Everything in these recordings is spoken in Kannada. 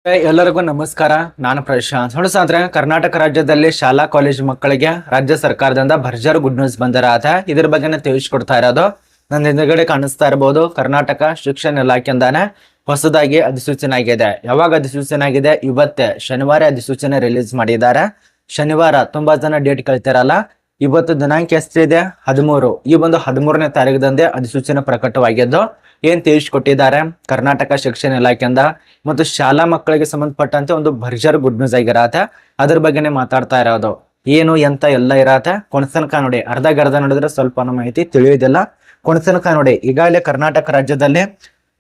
ಎಲ್ಲರಿಗೂ ನಮಸ್ಕಾರ. ನಾನು ಪ್ರಶಾಂತ್. ನೋಡ್ಸಾಂದ್ರೆ ಕರ್ನಾಟಕ ರಾಜ್ಯದಲ್ಲಿ ಶಾಲಾ ಕಾಲೇಜು ಮಕ್ಕಳಿಗೆ ರಾಜ್ಯ ಸರ್ಕಾರದಿಂದ ಭರ್ಜರಿ ಗುಡ್ ನ್ಯೂಸ್ ಬಂದಿರತ್ತೆ. ಇದ್ರ ಬಗ್ಗೆ ತಿಳಿಸ್ಕೊಡ್ತಾ ಇರೋದು ನನ್ನ ಹಿಂದ್ಗಡೆ ಕಾಣಿಸ್ತಾ ಇರಬಹುದು. ಕರ್ನಾಟಕ ಶಿಕ್ಷಣ ಇಲಾಖೆಯಿಂದಾನೆ ಹೊಸದಾಗಿ ಅಧಿಸೂಚನೆ ಆಗಿದೆ. ಯಾವಾಗ ಅಧಿಸೂಚನೆ ಆಗಿದೆ? ಇವತ್ತೇ ಶನಿವಾರ ಅಧಿಸೂಚನೆ ರಿಲೀಸ್ ಮಾಡಿದ್ದಾರೆ. ಶನಿವಾರ ತುಂಬಾ ಜನ ಡೇಟ್ ಕಳ್ತಿರಲ್ಲ. ಇವತ್ತು ದಿನಾಂಕ ಎಷ್ಟಿದೆ? 13. ಈ ಒಂದು 13ನೇ ತಾರೀಕದಂದೇ ಅಧಿಸೂಚನೆ ಪ್ರಕಟವಾಗಿದ್ದು ಏನ್ ತಿಳಿಸ್ಕೊಟ್ಟಿದ್ದಾರೆ ಕರ್ನಾಟಕ ಶಿಕ್ಷಣ ಇಲಾಖೆಯಿಂದ ಮತ್ತು ಶಾಲಾ ಮಕ್ಕಳಿಗೆ ಸಂಬಂಧಪಟ್ಟಂತೆ ಒಂದು ಭರ್ಜರಿ ಗುಡ್ ನ್ಯೂಸ್ ಆಗಿರತ್ತೆ. ಅದ್ರ ಬಗ್ಗೆನೇ ಮಾತಾಡ್ತಾ ಇರೋದು. ಏನು ಎಂತ ಎಲ್ಲ ಇರತ್ತೆ ಕೊನೆತನಕ ನೋಡಿ. ಅರ್ಧ ನೋಡಿದ್ರೆ ಸ್ವಲ್ಪ ಮಾಹಿತಿ ತಿಳಿಯೋದಿಲ್ಲ. ಕೊನೆತನಕ ನೋಡಿ. ಈಗಾಗಲೇ ಕರ್ನಾಟಕ ರಾಜ್ಯದಲ್ಲಿ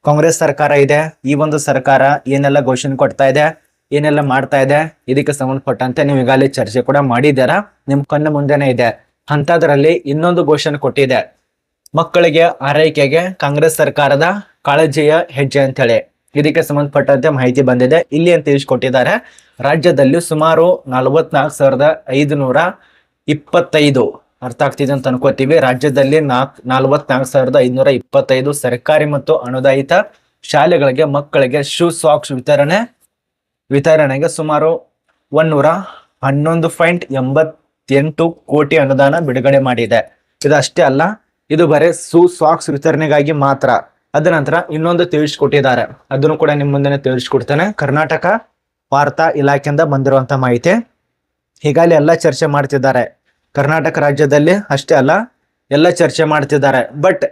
ಕಾಂಗ್ರೆಸ್ ಸರ್ಕಾರ ಇದೆ. ಈ ಒಂದು ಸರ್ಕಾರ ಏನೆಲ್ಲ ಘೋಷಣೆ ಕೊಡ್ತಾ ಇದೆ, ಏನೆಲ್ಲ ಮಾಡ್ತಾ ಇದೆ, ಇದಕ್ಕೆ ಸಂಬಂಧಪಟ್ಟಂತೆ ನೀವು ಈಗಾಗಲೇ ಚರ್ಚೆ ಕೂಡ ಮಾಡಿದ್ದೀರಾ. ನಿಮ್ ಕಣ್ಣು ಮುಂದೆನೆ ಇದೆ. ಅಂತದ್ರಲ್ಲಿ ಇನ್ನೊಂದು ಘೋಷಣೆ ಕೊಟ್ಟಿದೆ. ಮಕ್ಕಳಿಗೆ ಆರೈಕೆಗೆ ಕಾಂಗ್ರೆಸ್ ಸರ್ಕಾರದ ಕಾಳಜಿಯ ಹೆಜ್ಜೆ ಅಂತ ಹೇಳಿ ಇದಕ್ಕೆ ಸಂಬಂಧಪಟ್ಟಂತೆ ಮಾಹಿತಿ ಬಂದಿದೆ. ಇಲ್ಲಿ ಅಂತ ತಿಳಿಸ್ಕೊಟ್ಟಿದ್ದಾರೆ. ರಾಜ್ಯದಲ್ಲಿ ಸುಮಾರು 44,525 ಅರ್ಥ ಆಗ್ತಿದೆ ಅಂತ ಅನ್ಕೋತೀವಿ. ರಾಜ್ಯದಲ್ಲಿ 44,525 ಸರ್ಕಾರಿ ಮತ್ತು ಅನುದಾಯಿತ ಶಾಲೆಗಳಿಗೆ ಮಕ್ಕಳಿಗೆ ಶೂ ಸಾಕ್ಸ್ ವಿತರಣೆಗೆ ಸುಮಾರು 111.88 ಕೋಟಿ ಅನುದಾನ ಬಿಡುಗಡೆ ಮಾಡಿದೆ. ಇದಷ್ಟೇ ಅಲ್ಲ, ಇದು ಬರೀ ಸಾಕ್ಸ್ ವಿತರಣೆಗಾಗಿ ಮಾತ್ರ. ಅದ ನಂತರ ಇನ್ನೊಂದು ತಿಳಿಸ್ಕೊಟ್ಟಿದ್ದಾರೆ. ಅದನ್ನು ಕೂಡ ನಿಮ್ಮ ಮುಂದೆ ತಿಳಿಸ್ಕೊಡ್ತೇನೆ. ಕರ್ನಾಟಕ ವಾರ್ತಾ ಇಲಾಖೆಯಿಂದ ಬಂದಿರುವಂತ ಮಾಹಿತಿ. ಹೀಗಾಗಿ ಎಲ್ಲ ಚರ್ಚೆ ಮಾಡ್ತಿದ್ದಾರೆ. ಕರ್ನಾಟಕ ರಾಜ್ಯದಲ್ಲಿ ಅಷ್ಟೇ ಅಲ್ಲ, ಎಲ್ಲ ಚರ್ಚೆ ಮಾಡ್ತಿದ್ದಾರೆ. ಬಟ್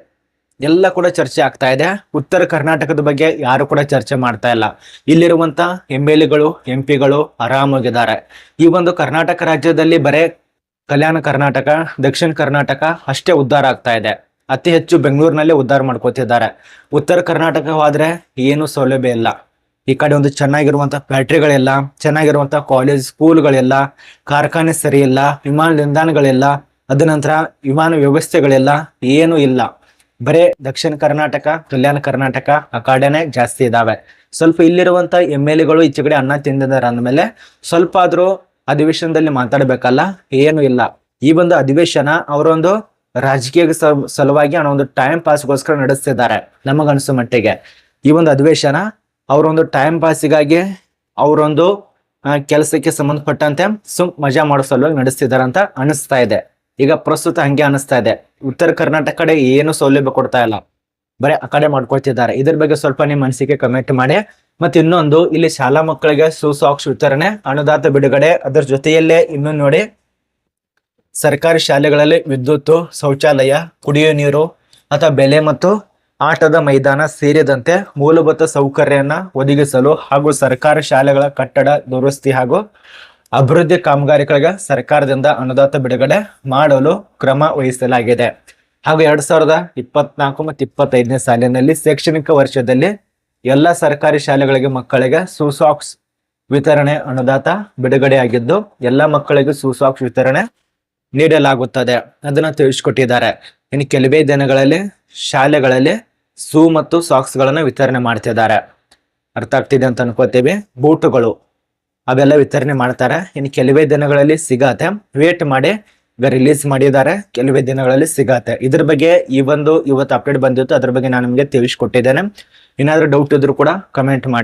ಎಲ್ಲ ಕೂಡ ಚರ್ಚೆ ಆಗ್ತಾ ಇದೆ. ಉತ್ತರ ಕರ್ನಾಟಕದ ಬಗ್ಗೆ ಯಾರು ಕೂಡ ಚರ್ಚೆ ಮಾಡ್ತಾ ಇಲ್ಲ. ಇಲ್ಲಿರುವಂತ MLAಗಳು MP ಗಳು ಆರಾಮಾಗಿದ್ದಾರೆ. ಈ ಒಂದು ಕರ್ನಾಟಕ ರಾಜ್ಯದಲ್ಲಿ ಬರೇ ಕಲ್ಯಾಣ ಕರ್ನಾಟಕ, ದಕ್ಷಿಣ ಕರ್ನಾಟಕ ಅಷ್ಟೇ ಉದ್ಧಾರ ಆಗ್ತಾ ಇದೆ. ಅತಿ ಹೆಚ್ಚು ಬೆಂಗಳೂರಿನಲ್ಲೇ ಉದ್ಧಾರ ಮಾಡ್ಕೋತಿದ್ದಾರೆ. ಉತ್ತರ ಕರ್ನಾಟಕ ಹೋದ್ರೆ ಏನು ಸೌಲಭ್ಯ ಇಲ್ಲ. ಈ ಕಡೆ ಒಂದು ಚೆನ್ನಾಗಿರುವಂತ ಫ್ಯಾಕ್ಟ್ರಿಗಳಿಲ್ಲ, ಚೆನ್ನಾಗಿರುವಂತ ಕಾಲೇಜ್ ಸ್ಕೂಲ್ಗಳಿಲ್ಲ, ಕಾರ್ಖಾನೆ ಸರಿ ಇಲ್ಲ, ವಿಮಾನ ನಿಲ್ದಾಣಗಳಿಲ್ಲ, ಅದ ನಂತರ ವಿಮಾನ ವ್ಯವಸ್ಥೆಗಳಿಲ್ಲ, ಏನು ಇಲ್ಲ. ಬರೇ ದಕ್ಷಿಣ ಕರ್ನಾಟಕ, ಕಲ್ಯಾಣ ಕರ್ನಾಟಕ ಆ ಕಡೆನೆ ಜಾಸ್ತಿ ಇದಾವೆ. ಸ್ವಲ್ಪ ಇಲ್ಲಿರುವಂತ MLAಗಳು ಈಚೆ ಕಡೆ ಅನ್ನ ತಿಂದಿದ್ದಾರೆ ಅಂದ್ಮೇಲೆ ಸ್ವಲ್ಪ ಆದ್ರೂ ಅಧಿವೇಶನದಲ್ಲಿ ಮಾತಾಡ್ಬೇಕಲ್ಲ, ಏನು ಇಲ್ಲ. ಈ ಒಂದು ಅಧಿವೇಶನ ಅವರೊಂದು ರಾಜಕೀಯ ಸಲುವಾಗಿ ಒಂದು ಟೈಮ್ ಪಾಸ್ಗೋಸ್ಕರ ನಡೆಸ್ತಿದ್ದಾರೆ. ನಮಗನ್ಸೋ ಮಟ್ಟಿಗೆ ಈ ಒಂದು ಅಧಿವೇಶನ ಅವರೊಂದು ಟೈಮ್ ಪಾಸಿಗಾಗಿ ಅವರೊಂದು ಕೆಲಸಕ್ಕೆ ಸಂಬಂಧಪಟ್ಟಂತೆ ಮಜಾ ಮಾಡೋ ಸಲುವಾಗಿ ನಡೆಸ್ತಿದ್ದಾರೆ ಅಂತ ಅನಿಸ್ತಾ ಇದೆ. ಈಗ ಪ್ರಸ್ತುತ ಹಂಗೆ ಅನಿಸ್ತಾ ಇದೆ. ಉತ್ತರ ಕರ್ನಾಟಕ ಕಡೆ ಏನು ಸೌಲಭ್ಯ ಕೊಡ್ತಾ ಇಲ್ಲ, ಬರೀ ಆ ಕಡೆ ಮಾಡ್ಕೊಳ್ತಿದ್ದಾರೆ. ಇದ್ರ ಬಗ್ಗೆ ಸ್ವಲ್ಪ ನಿಮ್ಮ ಅನಿಸಿಕೆ ಕಮೆಂಟ್ ಮಾಡಿ. ಮತ್ತೆ ಇನ್ನೊಂದು, ಇಲ್ಲಿ ಶಾಲಾ ಮಕ್ಕಳಿಗೆ ಸಾಕ್ಸ್ ವಿತರಣೆ, ಅನುದಾತ ಬಿಡುಗಡೆ, ಅದರ ಜೊತೆಯಲ್ಲೇ ಇನ್ನೊಂದು ನೋಡಿ, ಸರ್ಕಾರಿ ಶಾಲೆಗಳಲ್ಲಿ ವಿದ್ಯುತ್, ಶೌಚಾಲಯ, ಕುಡಿಯುವ ನೀರು ಅಥವಾ ಬೆಲೆ ಮತ್ತು ಆಟದ ಮೈದಾನ ಸೇರಿದಂತೆ ಮೂಲಭೂತ ಸೌಕರ್ಯನ ಒದಗಿಸಲು ಹಾಗೂ ಸರ್ಕಾರಿ ಶಾಲೆಗಳ ಕಟ್ಟಡ ದುರಸ್ತಿ ಹಾಗೂ ಅಭಿವೃದ್ಧಿ ಕಾಮಗಾರಿಗಳಿಗೆ ಸರ್ಕಾರದಿಂದ ಅನುದಾತ ಬಿಡುಗಡೆ ಮಾಡಲು ಕ್ರಮ ವಹಿಸಲಾಗಿದೆ. ಹಾಗೂ 2024 ಮತ್ತು 25ನೇ ಸಾಲಿನಲ್ಲಿ ಶೈಕ್ಷಣಿಕ ವರ್ಷದಲ್ಲಿ ಎಲ್ಲ ಸರ್ಕಾರಿ ಶಾಲೆಗಳಿಗೆ ಮಕ್ಕಳಿಗೆ ಸಾಕ್ಸ್ ವಿತರಣೆ ಅನುದಾತ ಬಿಡುಗಡೆಯಾಗಿದ್ದು ಎಲ್ಲ ಮಕ್ಕಳಿಗೆ ಸಾಕ್ಸ್ ವಿತರಣೆ ನೀಡಲಾಗುತ್ತದೆ. ಅದನ್ನ ತಿಳಿಸ್ಕೊಟ್ಟಿದ್ದಾರೆ. ಇನ್ನು ಕೆಲವೇ ದಿನಗಳಲ್ಲಿ ಶಾಲೆಗಳಲ್ಲಿ ಮತ್ತು ಸಾಕ್ಸ್ ಗಳನ್ನ ವಿತರಣೆ ಮಾಡ್ತಿದ್ದಾರೆ. ಅರ್ಥ ಆಗ್ತಿದೆ ಅಂತ ಅನ್ಕೋತೀವಿ. ಬೂಟುಗಳು ಅವೆಲ್ಲ ವಿತರಣೆ ಮಾಡ್ತಾರೆ. ಇನ್ನು ಕೆಲವೇ ದಿನಗಳಲ್ಲಿ ಸಿಗತ್ತೆ. ವೇಟ್ ಮಾಡಿ, ರಿಲೀಸ್ ಮಾಡಿದ್ದಾರೆ. ಕೆಲವೇ ದಿನಗಳಲ್ಲಿ ಸಿಗತ್ತೆ. ಇದ್ರ ಬಗ್ಗೆ ಇವತ್ತು ಅಪ್ಡೇಟ್ ಬಂದಿತ್ತು. ಅದ್ರ ಬಗ್ಗೆ ನಾನು ನಿಮಗೆ ತಿಳಿಸ್ಕೊಟ್ಟಿದ್ದೇನೆ. ಏನಾದ್ರೂ ಡೌಟ್ ಇದ್ರೂ ಕೂಡ ಕಮೆಂಟ್ ಮಾಡಿ.